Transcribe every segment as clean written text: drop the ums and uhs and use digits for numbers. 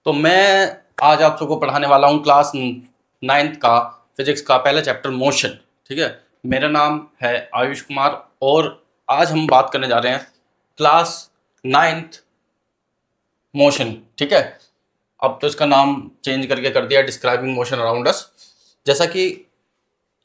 तो मैं आज आप सबको पढ़ाने वाला हूँ क्लास 9th का फिजिक्स का पहला चैप्टर मोशन। ठीक है, मेरा नाम है आयुष कुमार और आज हम बात करने जा रहे हैं क्लास 9th मोशन। ठीक है, अब तो इसका नाम चेंज करके कर दिया डिस्क्राइबिंग मोशन अराउंड अस। जैसा कि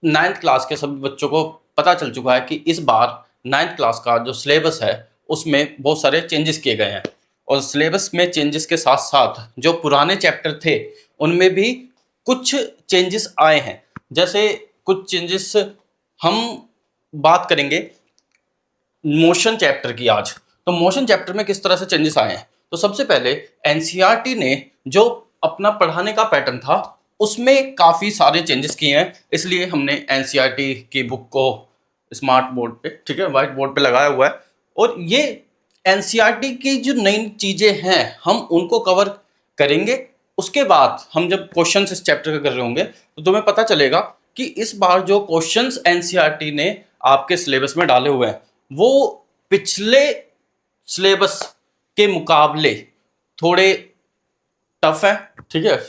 9th क्लास के सभी बच्चों को पता चल चुका है कि इस बार 9th क्लास का जो सिलेबस है उसमें बहुत सारे चेंजेस किए गए हैं और सिलेबस में चेंजेस के साथ साथ जो पुराने चैप्टर थे उनमें भी कुछ चेंजेस आए हैं। जैसे कुछ चेंजेस हम बात करेंगे मोशन चैप्टर की आज। तो मोशन चैप्टर में किस तरह से चेंजेस आए हैं, तो सबसे पहले एनसीईआरटी ने जो अपना पढ़ाने का पैटर्न था उसमें काफ़ी सारे चेंजेस किए हैं, इसलिए हमने एनसीईआरटी की बुक को स्मार्ट बोर्ड पे, ठीक है, व्हाइट बोर्ड पे लगाया हुआ है। और ये एनसीईआरटी की जो नई चीज़ें हैं हम उनको कवर करेंगे। उसके बाद हम जब क्वेश्चंस इस चैप्टर के कर रहे होंगे तो तुम्हें पता चलेगा कि इस बार जो क्वेश्चंस एनसीईआरटी ने आपके सिलेबस में डाले हुए हैं वो पिछले सिलेबस के मुकाबले थोड़े टफ है। ठीक है,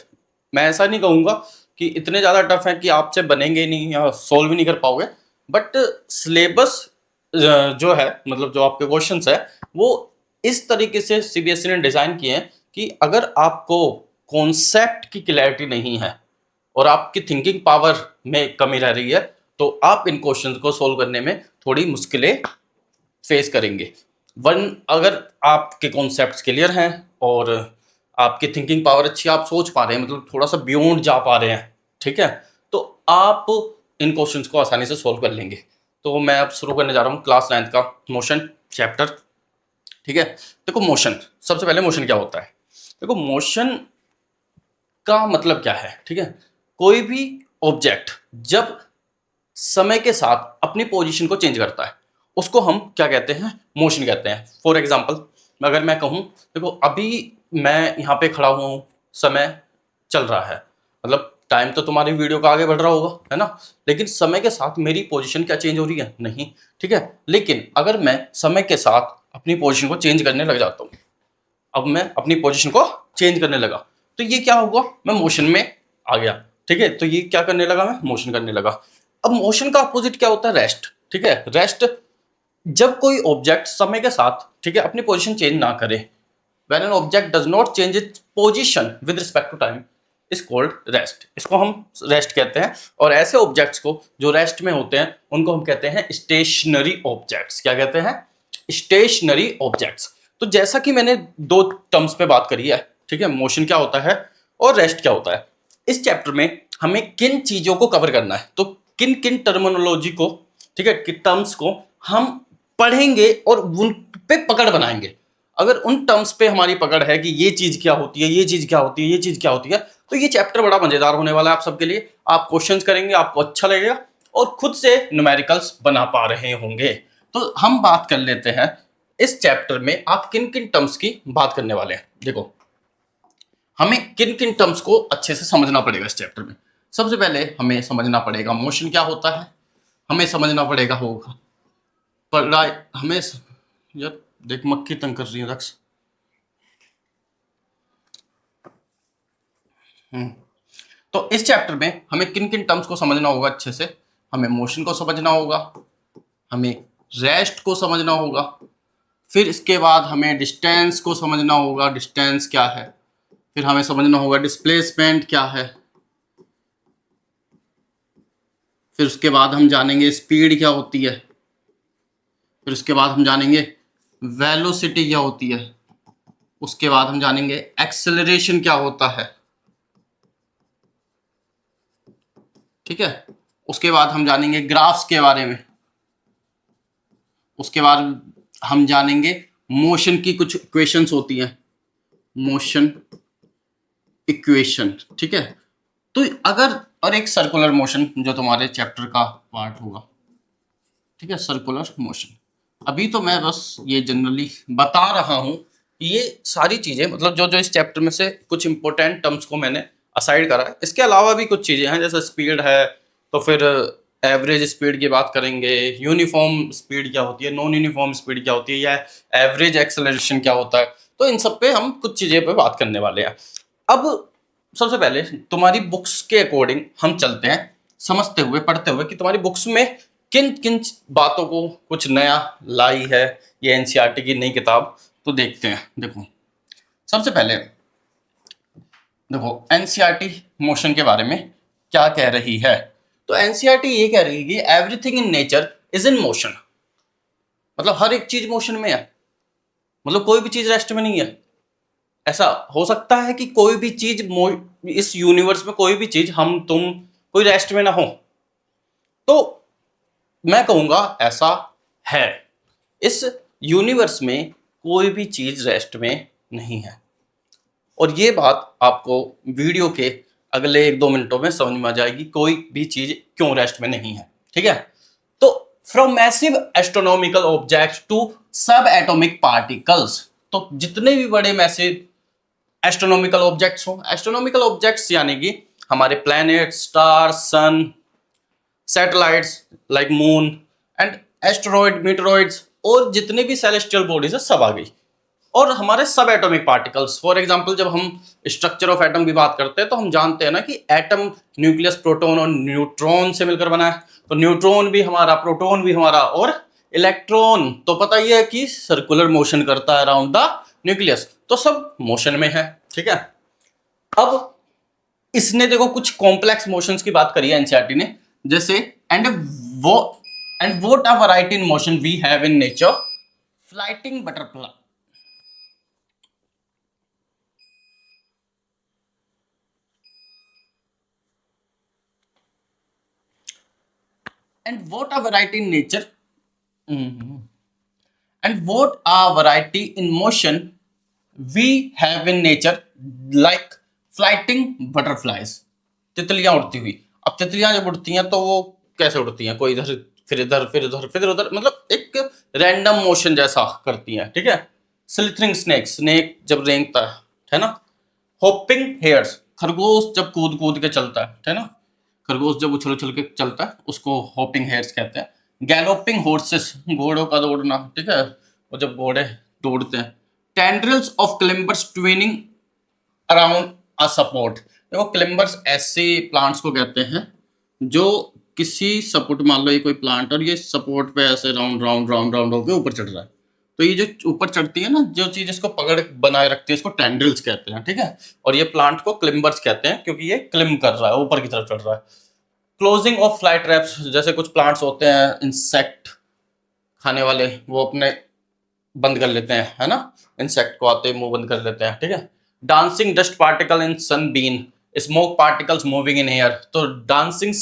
मैं ऐसा नहीं कहूँगा कि इतने ज़्यादा टफ है कि आपसे बनेंगे नहीं या सोल्व ही नहीं कर पाओगे, बट सिलेबस जो है, मतलब जो आपके क्वेश्चंस है वो इस तरीके से सीबीएसई ने डिज़ाइन किए हैं कि अगर आपको कॉन्सेप्ट की क्लैरिटी नहीं है और आपकी थिंकिंग पावर में कमी रह रही है तो आप इन क्वेश्चंस को सोल्व करने में थोड़ी मुश्किलें फेस करेंगे। अगर आपके कॉन्सेप्ट्स क्लियर हैं और आपकी थिंकिंग पावर अच्छी, आप सोच पा रहे हैं, मतलब थोड़ा सा बियॉन्ड जा पा रहे हैं, ठीक है, तो आप इन क्वेश्चंस को आसानी से सोल्व कर लेंगे। तो मैं अब शुरू करने जा रहा हूँ क्लास 9th का मोशन चैप्टर। ठीक है, देखो मोशन, सबसे पहले मोशन क्या होता है। देखो मोशन का मतलब क्या है। ठीक है, कोई भी ऑब्जेक्ट जब समय के साथ अपनी पोजीशन को चेंज करता है उसको हम क्या कहते हैं, मोशन कहते हैं। फॉर एग्जांपल अगर मैं कहूँ, देखो अभी मैं यहाँ पे खड़ा हुआ हूँ, समय चल रहा है, मतलब टाइम तो तुम्हारी वीडियो का आगे बढ़ रहा होगा, है ना, लेकिन समय के साथ मेरी पोजीशन क्या चेंज हो रही है, नहीं। ठीक है, लेकिन अगर मैं समय के साथ अपनी पोजीशन को चेंज करने लग जाता हूँ, अब मैं अपनी पोजीशन को चेंज करने लगा तो ये क्या होगा, मैं मोशन में आ गया। ठीक है, तो ये क्या करने लगा, मैं मोशन करने लगा। अब मोशन का अपोजिट क्या होता है, रेस्ट। ठीक है, रेस्ट जब कोई ऑब्जेक्ट समय के साथ, ठीक है, अपनी पोजीशन चेंज ना करे, when an object does not change its position with respect to time is called rest. इसको हम रेस्ट कहते हैं। और ऐसे ऑब्जेक्ट्स को जो रेस्ट में होते हैं उनको हम कहते हैं स्टेशनरी ऑब्जेक्ट्स। क्या कहते हैं, स्टेशनरी ऑब्जेक्ट्स। तो जैसा कि मैंने दो टर्म्स पे बात करी है, ठीक है, मोशन क्या होता है और रेस्ट क्या होता है, इस चैप्टर में हमें किन चीजों को कवर करना है, तो किन किन टर्मिनोलॉजी को, ठीक है, किन टर्म्स को हम पढ़ेंगे और उन पे पकड़ बनाएंगे। अगर उन टर्म्स पे हमारी पकड़ है कि ये चीज क्या होती है, ये चीज क्या होती है, ये चीज क्या होती है, तो ये चैप्टर बड़ा मजेदार होने वाला है आप सबके लिए। आप क्वेश्चंस करेंगे, आपको अच्छा लगेगा और खुद से न्यूमेरिकल्स बना पा रहे होंगे। तो हम बात कर लेते हैं इस चैप्टर में आप किन किन टर्म्स की बात करने वाले हैं। देखो हमें किन किन टर्म्स को अच्छे से समझना पड़ेगा इस चैप्टर में। सबसे पहले हमें समझना पड़ेगा मोशन क्या होता है, हमें समझना पड़ेगा होगा पढ़ा हमें यार देख मक्खी तंग कर रही है रक्स। तो इस चैप्टर में हमें किन किन टर्म्स को समझना होगा अच्छे से, हमें मोशन को समझना होगा, हमें रेस्ट को समझना होगा, फिर इसके बाद हमें डिस्टेंस को समझना होगा, डिस्टेंस क्या है, फिर हमें समझना होगा डिस्प्लेसमेंट क्या है, फिर उसके बाद हम जानेंगे स्पीड क्या होती है, फिर उसके बाद हम जानेंगे वेलोसिटी क्या होती है, उसके बाद हम जानेंगे एक्सेलरेशन क्या होता है। ठीक है, उसके बाद हम जानेंगे ग्राफ्स के बारे में, उसके बाद हम जानेंगे मोशन की कुछ इक्वेशंस होती हैं, मोशन इक्वेशन। ठीक है, तो अगर और एक सर्कुलर मोशन जो तुम्हारे चैप्टर का पार्ट होगा, ठीक है, सर्कुलर मोशन। अभी तो मैं बस ये जनरली बता रहा हूं, ये सारी चीजें मतलब जो जो इस चैप्टर में से कुछ इंपॉर्टेंट टर्म्स को मैंने असाइड करा है। इसके अलावा भी कुछ चीजें हैं, जैसे स्पीड है तो फिर एवरेज स्पीड की बात करेंगे, यूनिफॉर्म स्पीड क्या होती है, नॉन यूनिफॉर्म स्पीड क्या होती है, या एवरेज एक्सेलरेशन क्या होता है। तो इन सब पे हम कुछ चीजें पे बात करने वाले हैं। अब सबसे पहले तुम्हारी बुक्स के अकॉर्डिंग हम चलते हैं, समझते हुए पढ़ते हुए कि तुम्हारी बुक्स में किन किन बातों को कुछ नया लाई है ये एनसीईआरटी की नई किताब। तो देखते हैं। देखो सबसे पहले देखो एनसीईआरटी मोशन के बारे में क्या कह रही है। तो एनसीईआरटी ये कह रही है कि everything in nature is in motion, मतलब हर एक चीज मोशन में है, मतलब कोई भी चीज रेस्ट में नहीं है। ऐसा हो सकता है कि कोई भी चीज इस यूनिवर्स में कोई भी चीज हम तुम कोई रेस्ट में ना हो, तो मैं कहूंगा ऐसा है। इस यूनिवर्स में कोई भी चीज रेस्ट में नहीं है, और ये बात आपको वीडियो के अगले 1-2 मिनटों में समझ में आ जाएगी कोई भी चीज क्यों रेस्ट में नहीं है। ठीक है, तो from massive astronomical objects to subatomic particles, तो जितने भी बड़े मैसिव एस्ट्रोनॉमिकल ऑब्जेक्ट्स हो, एस्ट्रोनॉमिकल ऑब्जेक्ट्स यानी कि हमारे planet, star, sun, satellites like moon and asteroid, meteoroids, और जितने भी सेलेस्टियल बॉडीज है सब आ गई। और हमारे सब एटॉमिक पार्टिकल्स, फॉर एग्जांपल जब हम स्ट्रक्चर ऑफ एटम की बात करते हैं तो हम जानते हैं ना कि एटम न्यूक्लियस, प्रोटॉन और न्यूट्रॉन से मिलकर बना है। तो न्यूट्रॉन भी हमारा, प्रोटॉन भी हमारा, और इलेक्ट्रॉन तो पता ही है कि सर्कुलर मोशन करता है अराउंड द न्यूक्लियस, तो सब मोशन में है। ठीक है, अब इसने देखो कुछ कॉम्प्लेक्स मोशंस की बात करी है एनसीईआरटी ने, जैसे वो what a variety in motion we have in nature, flitting butterfly, and what a variety in nature, and what a variety in motion we have in nature, like flighting butterflies, तितलियां उड़ती हुई। अब तितलियां जब उड़ती हैं तो वो कैसे उड़ती हैं, कोई इधर फिर इधर फिर उधर फिर उधर, मतलब एक रैंडम मोशन जैसा करती हैं। ठीक है, स्लिथरिंग स्नेक, स्नेक जब रेंगता है ना। होपिंग हेयर्स, खरगोश जब कूद कूद के चलता है ना, खरगोश जब उछल उछल के चलता है उसको होपिंग हेयर्स कहते हैं। गैलोपिंग हॉर्सेस, घोड़ों का दौड़ना। ठीक है, वो जब घोड़े दौड़ते हैं। Tendrils of climbers twining around a support, देखो क्लिम्बर्स ऐसे प्लांट्स को कहते हैं जो किसी सपोर्ट, मान लो ये कोई प्लांट और ये सपोर्ट पे ऐसे राउंड राउंड राउंड राउंड होकर ऊपर चढ़ रहा है, तो ये जो ऊपर चढ़ती है ना, जो चीज इसको पकड़ बनाए रखती है, इसको टेंड्रिल्स कहते हैं। ठीक है, और ये प्लांट को क्लिम्बर्स कहते हैं क्योंकि ये क्लिम कर रहा है, ऊपर की तरफ चढ़ रहा है। क्लोजिंग ऑफ फ्लाई ट्रैप्स, जैसे कुछ प्लांट्स होते हैं इंसेक्ट खाने वाले, वो अपने बंद कर लेते हैं, है ना, इंसेक्ट को आते मुंह बंद कर लेते हैं। ठीक है, dancing dust particle in sunbeam, smoke particles moving in air, तो dancing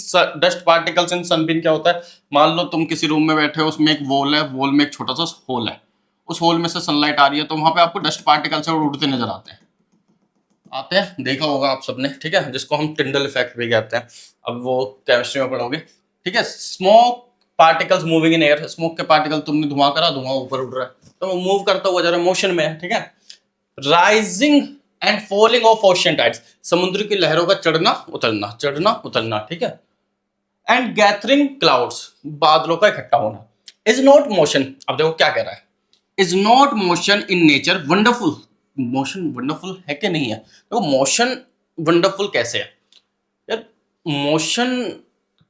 dust particles in sunbeam क्या होता है, मान लो तुम किसी रूम में बैठे हो, उसमें एक वॉल है, वॉल में एक छोटा सा होल है, उस होल में से सनलाइट आ रही है, तो वहां पे आपको डस्ट पार्टिकल्स उड़ते नजर आते हैं, देखा होगा आप सबने। ठीक है, जिसको हम टिंडल इफेक्ट भी कहते हैं, अब वो केमिस्ट्री में पढ़ोगे। ठीक है, smoke particles moving in air, smoke के पार्टिकल, तुमने धुआं करा, धुआं ऊपर उड़ रहा है, तो वो मूव करता हुआ जा रहा है, मोशन में है। ठीक है, rising and falling of ocean tides, समुद्र की लहरों का चढ़ना उतरना, चढ़ना उतरना। ठीक है, एंड गैथरिंग क्लाउड्स, बादलों का इकट्ठा होना। इज नॉट मोशन, अब देखो क्या कह रहा है, is not motion in nature wonderful, motion wonderful है कि नहीं है। देखो मोशन वंडरफुल कैसे है यार, मोशन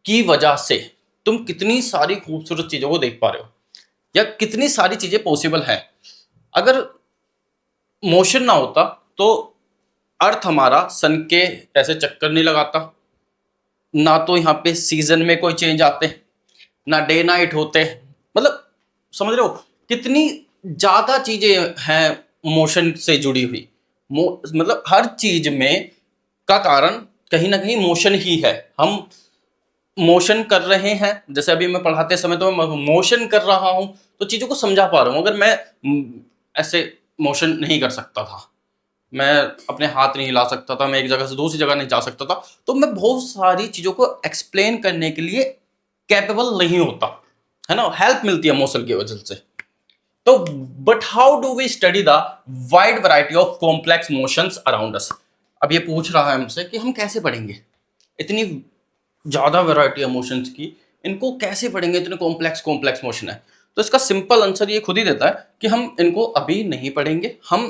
की वजह से तुम कितनी सारी खूबसूरत चीजों को देख पा रहे हो, या कितनी सारी चीजें पॉसिबल है। अगर मोशन ना होता तो अर्थ हमारा सन के ऐसे चक्कर नहीं लगाता, ना तो यहाँ पे सीजन में कोई चेंज आते, ना डे नाइट होते, मतलब समझ रहे हो कितनी ज्यादा चीजें हैं मोशन से जुड़ी हुई। मतलब हर चीज में का कारण कहीं ना कहीं मोशन ही है। हम मोशन कर रहे हैं, जैसे अभी मैं पढ़ाते समय तो मैं मोशन कर रहा हूं तो चीजों को समझा पा रहा हूं। अगर मैं ऐसे मोशन नहीं कर सकता था, मैं अपने हाथ नहीं हिला सकता था, मैं एक जगह से दूसरी जगह नहीं जा सकता था, तो मैं बहुत सारी चीजों को एक्सप्लेन करने के लिए कैपेबल नहीं होता, है ना, हेल्प मिलती है मोशन की वजह से। तो but how do we study the wide variety of complex motions around us, अब ये पूछ रहा है हमसे कि हम कैसे पढ़ेंगे इतनी ज्यादा वैरायटी इमोशंस की, इनको कैसे पढ़ेंगे, इतने कॉम्प्लेक्स कॉम्प्लेक्स मोशन है। तो इसका सिंपल आंसर ये खुद ही देता है कि हम इनको अभी नहीं पढ़ेंगे, हम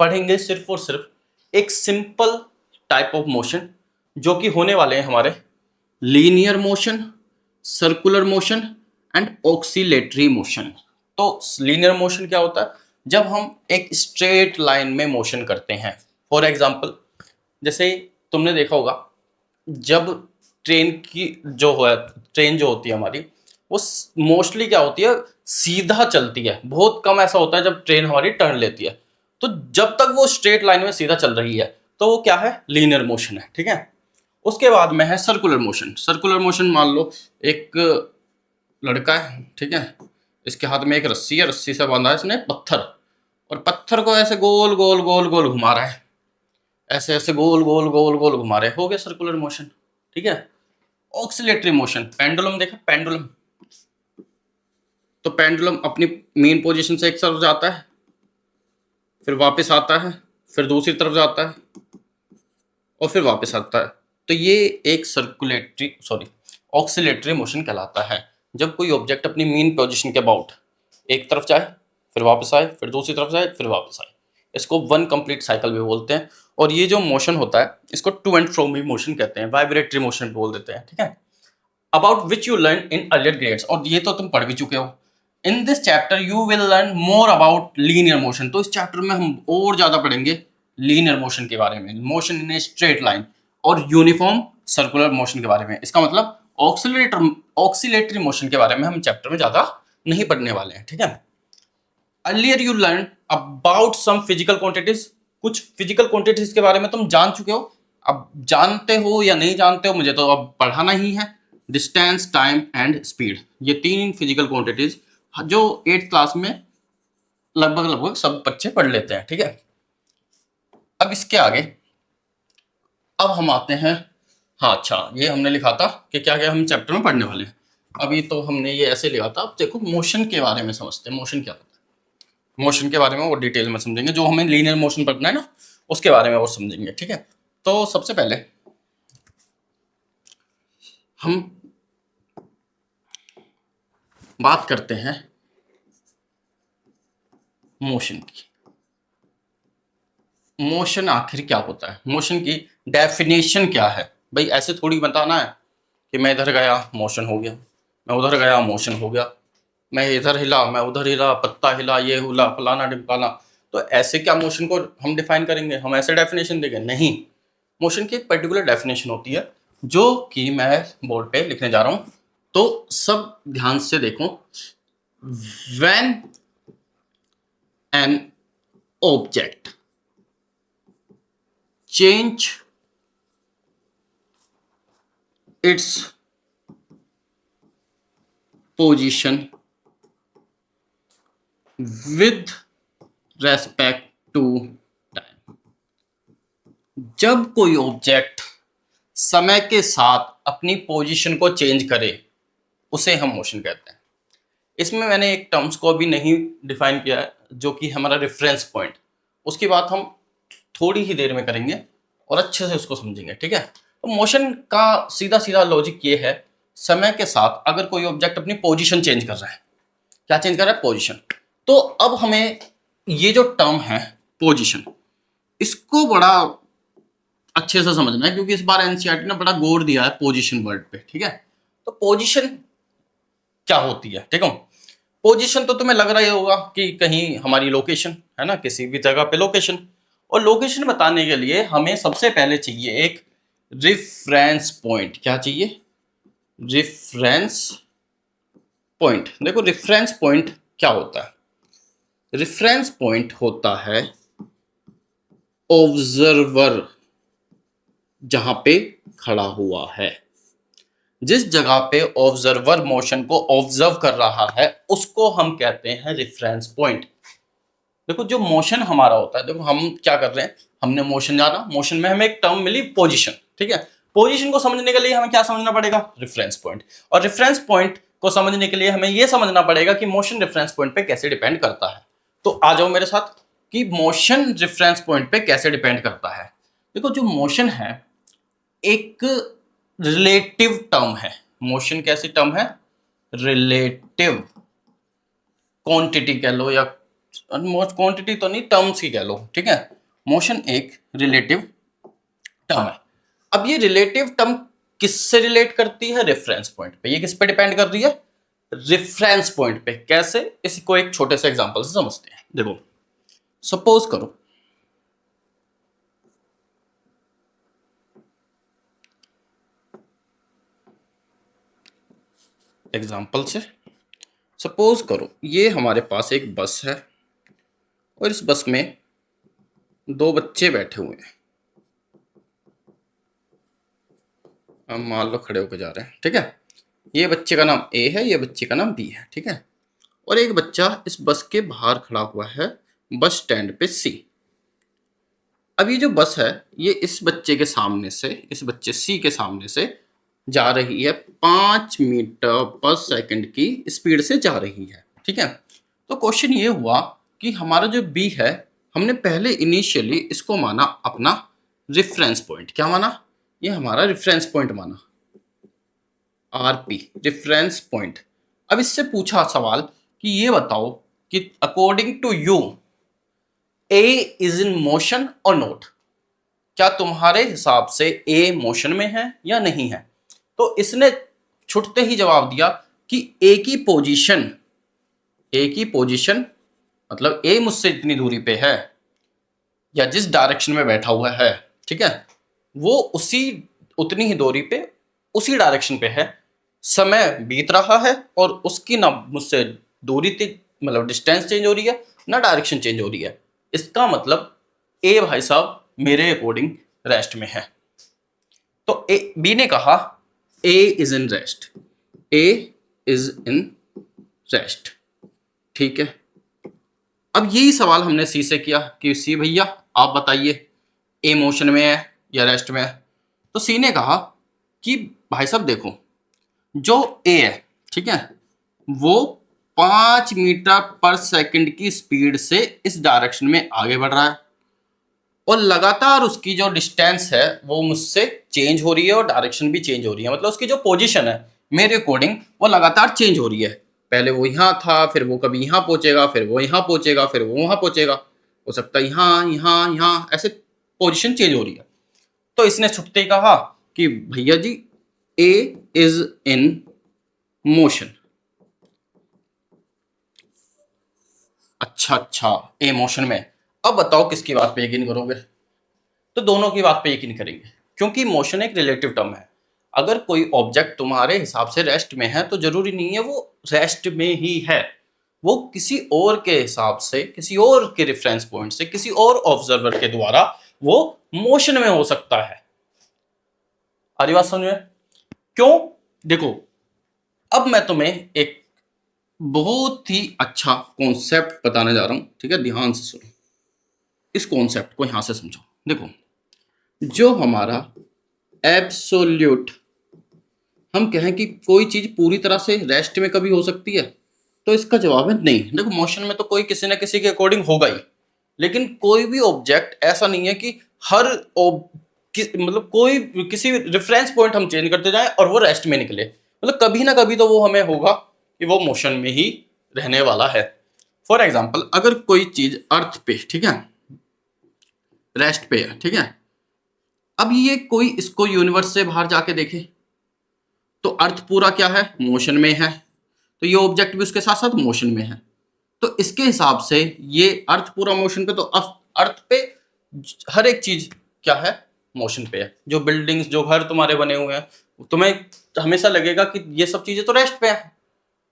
पढ़ेंगे सिर्फ और सिर्फ एक सिंपल टाइप ऑफ मोशन जो कि होने वाले हैं हमारे linear motion, circular motion and oscillatory motion. तो लीनियर मोशन क्या होता है? जब हम एक स्ट्रेट लाइन में मोशन करते हैं। फॉर एग्जांपल, जैसे तुमने देखा होगा जब ट्रेन की जो है ट्रेन जो होती है हमारी, वो मोस्टली क्या होती है, सीधा चलती है। बहुत कम ऐसा होता है जब ट्रेन हमारी टर्न लेती है। तो जब तक वो स्ट्रेट लाइन में सीधा चल रही है तो वो क्या है, लीनियर मोशन है। ठीक है। उसके बाद में है सर्कुलर मोशन। सर्कुलर मोशन मान लो एक लड़का है, ठीक है, इसके हाथ में एक रस्सी है, रस्सी से बांधा है इसने पत्थर, और पत्थर को ऐसे गोल गोल गोल गोल घुमा रहा है, ऐसे ऐसे गोल गोल गोल गोल घुमा रहे, हो गया सर्कुलर मोशन। ठीक है। ऑक्सीलेटरी मोशन, पेंडुलम देखा, पेंडुलम, तो पेंडुलम अपनी मेन पोजीशन से एक तरफ जाता है, फिर वापस आता है, फिर दूसरी तरफ जाता है और फिर वापस आता है। तो ये एक सर्कुलेटरी सॉरी ऑक्सीलेटरी मोशन कहलाता है। जब कोई ऑब्जेक्ट अपनी मेन पोजीशन के अबाउट एक तरफ जाए, फिर वापस आए, फिर दूसरी तरफ जाए, फिर वापस आए, इसको वन कंप्लीट साइकिल भी बोलते हैं। और ये जो मोशन होता है इसको टू एंड फ्रो भी मोशन कहते हैं, वाइब्रेटरी मोशन बोल देते हैं। ठीक है। About which you learn in earlier grades, और ये तो तुम पढ़ भी चुके हो। In this chapter you will learn more about linear motion. तो इस चैप्टर में हम और ज्यादा पढ़ेंगे लीनियर मोशन के बारे में, motion in a straight line, और यूनिफॉर्म सर्कुलर मोशन के बारे में। इसका मतलब ऑक्सीलेटरी मोशन के बारे में हम चैप्टर में ज्यादा नहीं पढ़ने वाले हैं। ठीक है। Earlier you learn about some physical quantities, कुछ फिजिकल क्वांटिटीज के बारे में तुम जान चुके हो। अब जानते हो या नहीं जानते हो मुझे तो अब पढ़ाना ही है। डिस्टेंस, टाइम एंड स्पीड, ये तीन फिजिकल क्वांटिटीज जो 8th क्लास में लगभग लगभग सब बच्चे पढ़ लेते हैं। ठीक है। अब इसके आगे अब हम आते हैं, हाँ अच्छा, ये हमने लिखा था कि क्या क्या हम चैप्टर में पढ़ने वाले हैं। अभी तो हमने ये ऐसे लिखा था। अब देखो मोशन के बारे में समझते हैं, मोशन क्या होता है। मोशन के बारे में और डिटेल में समझेंगे, जो हमें लीनियर मोशन पढ़ना है ना उसके बारे में और समझेंगे। ठीक है। तो सबसे पहले हम बात करते हैं मोशन की। मोशन आखिर क्या होता है, मोशन की डेफिनेशन क्या है। भाई ऐसे थोड़ी बताना है कि मैं इधर गया मोशन हो गया, मैं उधर गया मोशन हो गया, मैं इधर हिला, मैं उधर हिला, पत्ता हिला, ये हुला, फलाना ढिमकाना। तो ऐसे क्या मोशन को हम डिफाइन करेंगे, हम ऐसे डेफिनेशन देंगे? नहीं। मोशन की एक पर्टिकुलर डेफिनेशन होती है जो कि मैं बोर्ड पे लिखने जा रहा हूं। तो सब ध्यान से देखो। When an object change its position with respect to time, जब कोई ऑब्जेक्ट समय के साथ अपनी पोजीशन को चेंज करे उसे हम मोशन कहते हैं। इसमें मैंने एक टर्म्स को अभी नहीं डिफाइन किया है जो कि हमारा रेफरेंस पॉइंट, उसकी बात हम थोड़ी ही देर में करेंगे और अच्छे से उसको समझेंगे। ठीक है। तो मोशन का सीधा सीधा लॉजिक ये है, समय के साथ अगर कोई ऑब्जेक्ट अपनी पोजीशन चेंज कर रहा है, क्या चेंज कर रहा है, पोजीशन, तो अब हमें ये जो टर्म है पोजीशन, इसको बड़ा अच्छे से समझना है क्योंकि इस बार एनसीईआरटी ने बड़ा गौर दिया है पोजीशन वर्ड पे। ठीक है। तो पोजीशन क्या होती है, ठीक है। पोजीशन तो तुम्हें लग रहा ही होगा कि कहीं हमारी लोकेशन है ना, किसी भी जगह पे लोकेशन। और लोकेशन बताने के लिए हमें सबसे पहले चाहिए एक रिफरेंस पॉइंट। क्या चाहिए, रेफरेंस पॉइंट। देखो रेफरेंस पॉइंट क्या होता है, रेफरेंस पॉइंट होता है ऑब्जर्वर जहां पे खड़ा हुआ है, जिस जगह पे ऑब्जर्वर मोशन को ऑब्जर्व कर रहा है उसको हम कहते हैं रेफरेंस पॉइंट। देखो जो मोशन हमारा होता है, देखो हम क्या कर रहे हैं, हमने मोशन जाना, मोशन में हमें एक टर्म मिली पोजीशन। ठीक है। पोजीशन को समझने के लिए हमें क्या समझना पड़ेगा, रेफरेंस पॉइंट। और रेफरेंस पॉइंट को समझने के लिए हमें यह समझना पड़ेगा कि मोशन रेफरेंस पॉइंट पे कैसे डिपेंड करता है। तो आ जाओ मेरे साथ कि मोशन रेफरेंस पॉइंट पे कैसे डिपेंड करता है। देखो जो मोशन है एक रिलेटिव टर्म है। मोशन कैसी टर्म है, रिलेटिव क्वांटिटी कह लो, या क्वांटिटी तो नहीं, टर्म्स की कह लो। ठीक है। मोशन एक रिलेटिव टर्म है। अब ये रिलेटिव टर्म किससे रिलेट करती है? रेफरेंस पॉइंट पे। ये किस पे डिपेंड कर रही है? रेफरेंस पॉइंट पे। कैसे? इसको एक छोटे से एग्जांपल से समझते हैं। देखो, सपोज करो एग्जांपल से सपोज करो ये हमारे पास एक बस है और इस बस में दो बच्चे बैठे हुए हैं। हम मान लो खड़े होकर जा रहे हैं, ठीक है। ये बच्चे का नाम ए है, ये बच्चे का नाम बी है, ठीक है। और एक बच्चा इस बस के बाहर खड़ा हुआ है बस स्टैंड पे सी। अब ये जो बस है ये इस बच्चे के सामने से, इस बच्चे सी के सामने से जा रही है 5 मीटर पर सेकंड की स्पीड से जा रही है, ठीक है। तो क्वेश्चन ये हुआ कि हमारा जो बी है, हमने पहले इनिशियली इसको माना अपना रेफरेंस पॉइंट। क्या माना? ये हमारा रेफरेंस पॉइंट माना, आरपी, रेफरेंस पॉइंट। अब इससे पूछा सवाल कि ये बताओ कि according to you A is in motion और नॉट। क्या तुम्हारे हिसाब से ए मोशन में है या नहीं है? तो इसने छुटते ही जवाब दिया कि ए की पोजीशन मतलब ए मुझसे इतनी दूरी पे है या जिस डायरेक्शन में बैठा हुआ है, ठीक है, वो उतनी ही दूरी पे उसी डायरेक्शन पे है। समय बीत रहा है और उसकी ना मुझसे दूरी मतलब डिस्टेंस चेंज हो रही है ना डायरेक्शन चेंज हो रही है। इसका मतलब ए भाई साहब मेरे अकॉर्डिंग रेस्ट में है। तो बी ने कहा A is in rest, A is in rest, ठीक है। अब यही सवाल हमने सी से किया कि सी भैया आप बताइए ए मोशन में है या रेस्ट में है। तो सी ने कहा कि भाई साहब देखो, जो ए है, ठीक है, वो 5 मीटर पर सेकंड की स्पीड से इस डायरेक्शन में आगे बढ़ रहा है और लगातार उसकी जो डिस्टेंस है वो मुझसे चेंज हो रही है और डायरेक्शन भी चेंज हो रही है। मतलब उसकी जो पोजीशन है मेरे अकॉर्डिंग वो लगातार चेंज हो रही है। पहले वो यहाँ था, फिर वो कभी यहाँ पहुंचेगा, फिर वो यहाँ पहुंचेगा, फिर वो वहां पहुंचेगा, हो सकता है यहाँ यहाँ यहाँ, ऐसे पोजीशन चेंज हो रही है। तो इसने छुट्टे कहा कि भैया जी ए इज इन मोशन। अच्छा, ए मोशन में। अब बताओ किसकी बात पे यकीन करोगे? तो दोनों की बात पे यकीन करेंगे, क्योंकि मोशन एक रिलेटिव टर्म है। अगर कोई ऑब्जेक्ट तुम्हारे हिसाब से रेस्ट में है तो जरूरी नहीं है वो रेस्ट में ही है। वो किसी और के हिसाब से, किसी और के रेफरेंस पॉइंट से, किसी और ऑब्जर्वर के द्वारा वो मोशन में हो सकता है। आ रही बात समझ में? क्यों? देखो, अब मैं तुम्हें एक बहुत ही अच्छा कॉन्सेप्ट बताने जा रहा हूं, ठीक है, ध्यान से सुनो। इस कॉन्सेप्ट को यहां से समझो। देखो, जो हमारा एब्सोल्यूट, हम कहें कि कोई चीज पूरी तरह से रेस्ट में कभी हो सकती है, तो इसका जवाब है नहीं। देखो, मोशन में तो कोई किसी न किसी के अकॉर्डिंग होगा ही, लेकिन कोई भी ऑब्जेक्ट ऐसा नहीं है कि मतलब कोई किसी रेफरेंस पॉइंट हम चेंज करते जाएं और वो रेस्ट में निकले। मतलब कभी ना कभी तो वो हमें होगा कि वो मोशन में ही रहने वाला है। फॉर एग्जाम्पल, अगर कोई चीज अर्थ पे, ठीक है, रेस्ट पे है, ठीक है, अब ये कोई इसको यूनिवर्स से बाहर जाके देखे तो अर्थ पूरा क्या है? मोशन में है। तो ये ऑब्जेक्ट भी उसके साथ साथ मोशन में है। तो इसके हिसाब से ये अर्थ पूरा मोशन पे, तो अर्थ पे हर एक चीज क्या है? मोशन पे है। जो बिल्डिंग्स, जो घर तुम्हारे बने हुए हैं, तुम्हें हमेशा लगेगा कि ये सब चीजें तो रेस्ट पे है,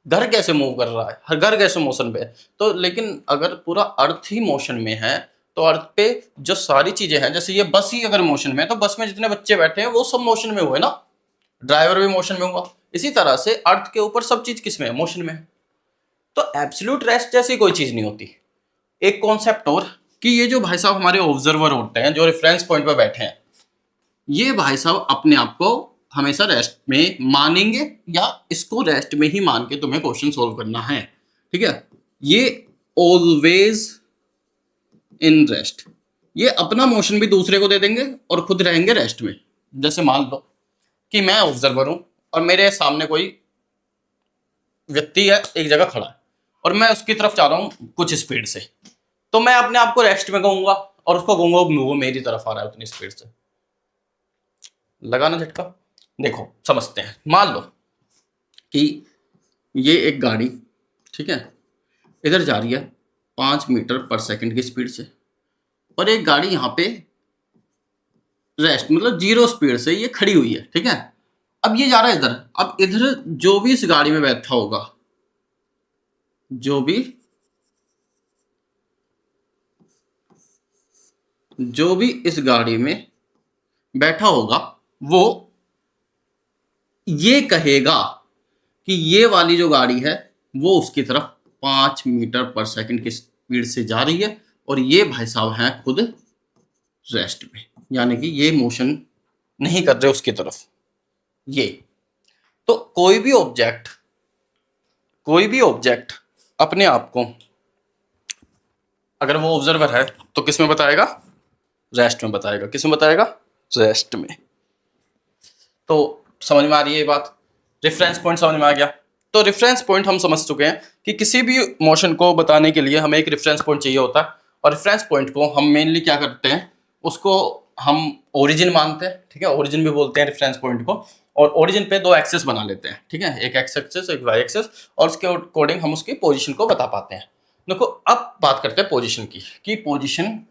घर कैसे मूव कर रहा है, हर घर कैसे मोशन पे है। तो लेकिन अगर पूरा अर्थ ही मोशन में है तो अर्थ पे जो सारी चीजें हैं, जैसे ये बस ही अगर मोशन में है तो बस में जितने बच्चे बैठे हैं वो सब मोशन में हुए ना, ड्राइवर भी मोशन में हुआ। इसी तरह से अर्थ के ऊपर सब चीज किस में है? मोशन में है। तो एब्सोल्यूट रेस्ट जैसी कोई चीज नहीं होती। एक कॉन्सेप्ट और, कि ये जो भाई साहब हमारे ऑब्जर्वर होते हैं, जो रेफरेंस पॉइंट पर बैठे हैं, ये भाई साहब अपने आप को हमेशा रेस्ट में मानेंगे या इसको रेस्ट में ही मान के तुम्हें क्वेश्चन सोल्व करना है, ठीक है। ये ऑलवेज इन रेस्ट, ये अपना मोशन भी दूसरे को दे देंगे और खुद रहेंगे रेस्ट में। जैसे मान लो कि मैं ऑब्जर्वर हूं और मेरे सामने कोई व्यक्ति है, एक जगह खड़ा है और मैं उसकी तरफ जा रहा हूं कुछ स्पीड से, तो मैं अपने आप को रेस्ट में कहूंगा, और उसको कहूंगा वो मेरी तरफ आ रहा है उतनी स्पीड से। लगाना झटका। देखो समझते हैं, मान लो कि ये एक गाड़ी, ठीक है, इधर जा रही है 5 मीटर पर सेकंड की स्पीड से, और एक गाड़ी यहाँ पे रेस्ट मतलब 0 स्पीड से ये खड़ी हुई है, ठीक है। अब ये जा रहा है इधर। अब इधर जो भी इस गाड़ी में बैठा होगा, जो भी इस गाड़ी में बैठा होगा, वो ये कहेगा कि ये वाली जो गाड़ी है वो उसकी तरफ 5 मीटर पर सेकंड की स्पीड से जा रही है, और ये भाई साहब हैं खुद रेस्ट में, यानी कि ये मोशन नहीं कर रहे उसकी तरफ। ये तो कोई भी ऑब्जेक्ट अपने आप को, अगर वो ऑब्जर्वर है तो किस में बताएगा? रेस्ट में बताएगा। किस में बताएगा? रेस्ट में। तो समझ में आ रही है ये बात? रेफरेंस पॉइंट समझ में आ गया। तो रेफरेंस पॉइंट हम समझ चुके हैं कि किसी भी मोशन को बताने के लिए हमें एक रेफरेंस पॉइंट चाहिए होता है, और रेफरेंस पॉइंट को हम मेनली क्या करते हैं, उसको हम ओरिजिन मानते हैं, ठीक है, ओरिजिन भी बोलते हैं रेफरेंस पॉइंट को। और ओरिजिन पे 2 एक्सेस बना लेते हैं, ठीक है, एक एक्स एक्सेस एक वाई एक्सेस, और उसके अकॉर्डिंग हम उसकी पोजीशन को बता पाते हैं। देखो अब बात करते हैं पोजीशन की, कि पोजीशन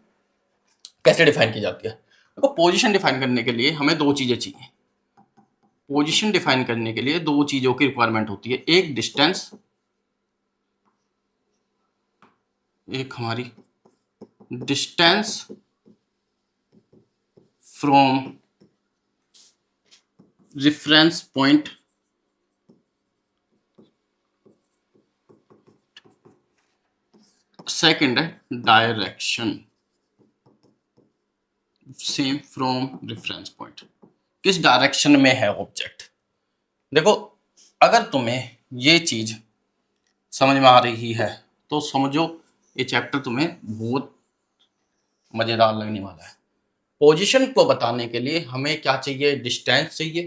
कैसे डिफाइन की जाती है। देखो पोजीशन डिफाइन करने के लिए हमें 2 चीजें चाहिए। पोजीशन डिफाइन करने के लिए 2 चीजों की रिक्वायरमेंट होती है, एक डिस्टेंस, एक हमारी distance from reference point, second है direction same from reference point. किस डायरेक्शन में है ऑब्जेक्ट। देखो अगर तुम्हें ये चीज समझ में आ रही है तो समझो ये चैप्टर तुम्हें बहुत मजेदार लगने वाला है। पोजीशन को बताने के लिए हमें क्या चाहिए? डिस्टेंस चाहिए।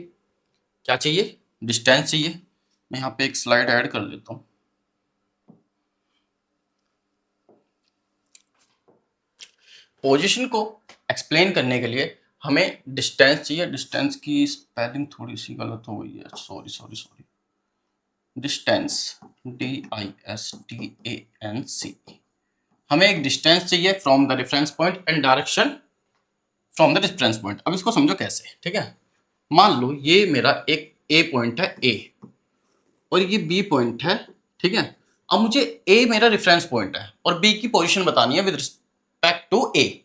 क्या चाहिए? डिस्टेंस चाहिए। मैं यहाँ पे एक स्लाइड ऐड कर लेता हूँ। पोजीशन को एक्सप्लेन करने के लिए हमें डिस्टेंस चाहिए। डिस्टेंस की स्पेलिंग थोड़ी सी गलत हो गई है, सॉरी। Distance DISTANC। हमें एक डिस्टेंस चाहिए from the reference point and direction from the reference point. अब इसको समझो कैसे, ठीक है। मान लो ये मेरा एक ए पॉइंट है ए, और ये बी पॉइंट है, ठीक है। अब मुझे ए मेरा रेफरेंस पॉइंट है और बी की पोजीशन बतानी है विद रिस्पेक्ट टू ए।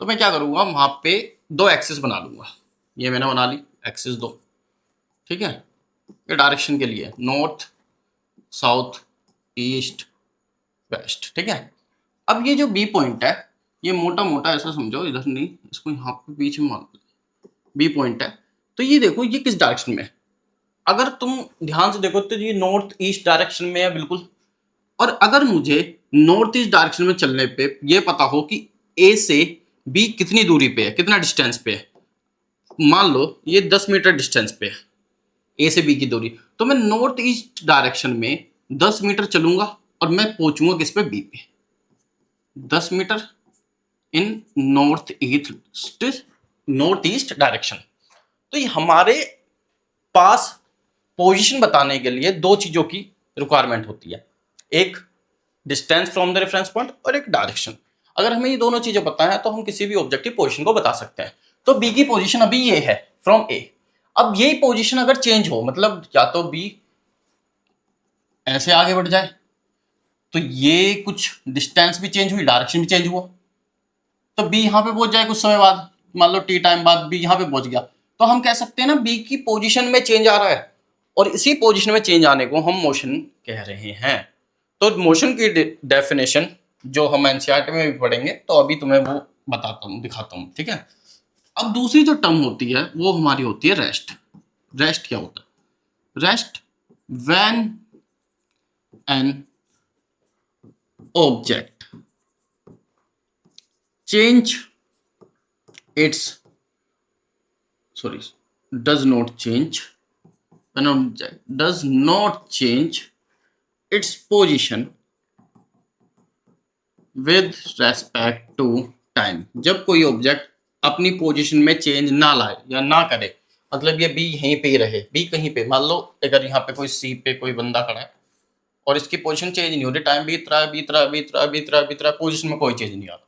तो मैं क्या करूंगा, वहां पे 2 एक्सिस बना लूंगा। ये मैंने बना ली एक्सिस 2, ठीक है। ये डायरेक्शन के लिए नॉर्थ साउथ ईस्ट वेस्ट, ठीक है। अब ये जो बी पॉइंट है, ये मोटा मोटा ऐसा समझो, इधर नहीं, इसको यहाँ पे बीच में मान लो बी पॉइंट है। तो ये देखो ये किस डायरेक्शन में है। अगर तुम ध्यान से देखो तो ये नॉर्थ ईस्ट डायरेक्शन में है बिल्कुल। और अगर मुझे नॉर्थ ईस्ट डायरेक्शन में चलने पे ये पता हो कि ए से बी कितनी दूरी पे है, कितना डिस्टेंस पे है, मान लो ये 10 मीटर डिस्टेंस पे है ए से बी की दूरी, तो मैं नॉर्थ ईस्ट डायरेक्शन में 10 मीटर चलूंगा और मैं पहुंचूंगा किस पे? बी पे। 10 मीटर इन नॉर्थ ईस्ट डायरेक्शन। तो ये हमारे पास पोजीशन बताने के लिए 2 चीजों की रिक्वायरमेंट होती है, एक distance from the reference point और एक डायरेक्शन। अगर हमें ये दोनों चीजें पता है तो हम किसी भी ऑब्जेक्ट की पोजीशन को बता सकते हैं। तो बी की पोजीशन अभी ये है फ्रॉम ए। अब यही पोजीशन अगर चेंज हो, मतलब या तो बी ऐसे आगे बढ़ जाए, तो ये कुछ डिस्टेंस भी चेंज हुई, डायरेक्शन भी चेंज हुआ, तो बी यहाँ पे पहुंच जाए कुछ समय बाद, मान लो टी टाइम बाद बी यहाँ पे पहुंच गया, तो हम कह सकते हैं ना बी की पोजीशन में चेंज आ रहा है, और इसी पोजीशन में चेंज आने को हम मोशन कह रहे हैं। तो मोशन की डेफिनेशन जो हम एनसीईआरटी में भी पढ़ेंगे, तो अभी तुम्हें वो बताता हूँ, दिखाता हूँ, ठीक है। अब दूसरी जो टर्म होती है वो हमारी होती है रेस्ट। रेस्ट क्या होता है? Rest when an object change its does not change an object does not change its position with respect to time, जब कोई ऑब्जेक्ट अपनी पोजीशन में चेंज ना लाए या ना करे, मतलब ये बी यहीं पे ही रहे, बी कहीं पे, मान लो अगर यहाँ पे कोई सी पे कोई बंदा खड़ा है और इसकी पोजीशन चेंज नहीं हो रही, टाइम बीत रहा है बीत रहा है बीत रहा है बीत रहा है बीत रहा है, पोजीशन में कोई चेंज नहीं आ रहा,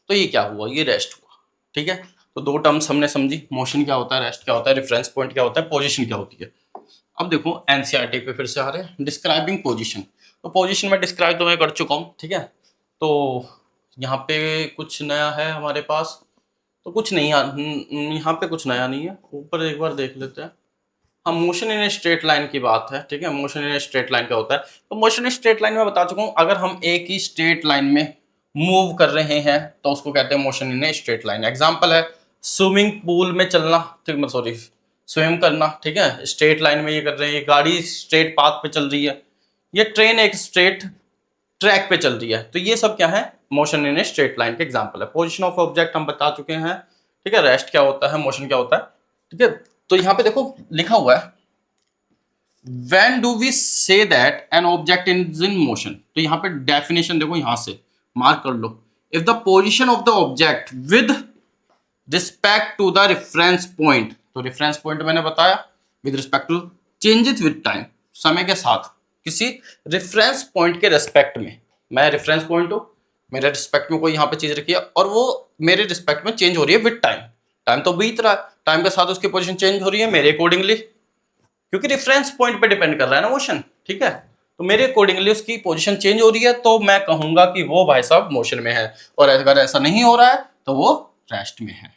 तो ये क्या हुआ, ये रेस्ट हुआ। ठीक है, तो दो टर्म्स हमने समझी, मोशन क्या होता है, रेस्ट क्या होता है, रेफरेंस पॉइंट क्या होता है, पोजीशन क्या होती है। अब देखो एनसीईआरटी पे फिर से आ रहे हैं, डिस्क्राइबिंग पोजीशन। तो पोजीशन में डिस्क्राइब तो मैं कर चुका हूँ, ठीक है। तो यहाँ पे कुछ नया है हमारे पास, तो कुछ नहीं, यहाँ पे कुछ नया नहीं है, ऊपर एक बार देख लेते हैं। हम मोशन इन स्ट्रेट लाइन की बात है, ठीक है। मोशन इन स्ट्रेट लाइन क्या होता है, तो मोशन इन स्ट्रेट लाइन में बता चुका हूँ, अगर हम एक ही स्ट्रेट लाइन में मूव कर रहे हैं तो उसको कहते हैं motion in straight line. Example है स्विमिंग पूल में चलना, ठीक है, सॉरी स्विम करना, ठीक है, स्ट्रेट लाइन में ये कर रहे हैं, ये गाड़ी स्ट्रेट पाथ पे चल रही है, ये ट्रेन एक स्ट्रेट ट्रैक पे चल रही है, तो ये सब क्या है, मोशन इन स्ट्रेट लाइन के एग्जांपल है। पोजीशन ऑफ ऑब्जेक्ट हम बता चुके हैं, ठीक है, रेस्ट क्या होता है, मोशन क्या होता है, ठीक है। तो यहाँ पे देखो लिखा हुआ है when do we say that an object is in motion, तो यहाँ पे डेफिनेशन देखो, यहां से मार्क कर लो, if the position of the object with respect to the reference point, तो रेफरेंस पॉइंट मैंने बताया with respect to changes with time, समय के साथ किसी रेफरेंस पॉइंट के रेस्पेक्ट में, मैं रेफरेंस पॉइंट हूं, मेरे रिस्पेक्ट में कोई यहाँ पे चीज रखी है और वो मेरे रिस्पेक्ट में चेंज हो रही है विद टाइम, टाइम तो बीत रहा है, टाइम के साथ उसकी पोजीशन चेंज हो रही है मेरे अकॉर्डिंगली, क्योंकि रेफरेंस पॉइंट पे डिपेंड कर रहा है ना मोशन, ठीक है। तो मेरे अकॉर्डिंगली उसकी पोजीशन चेंज हो रही है, तो मैं कहूंगा कि वो भाई साहब मोशन में है, और अगर ऐसा नहीं हो रहा है तो वो रेस्ट में है।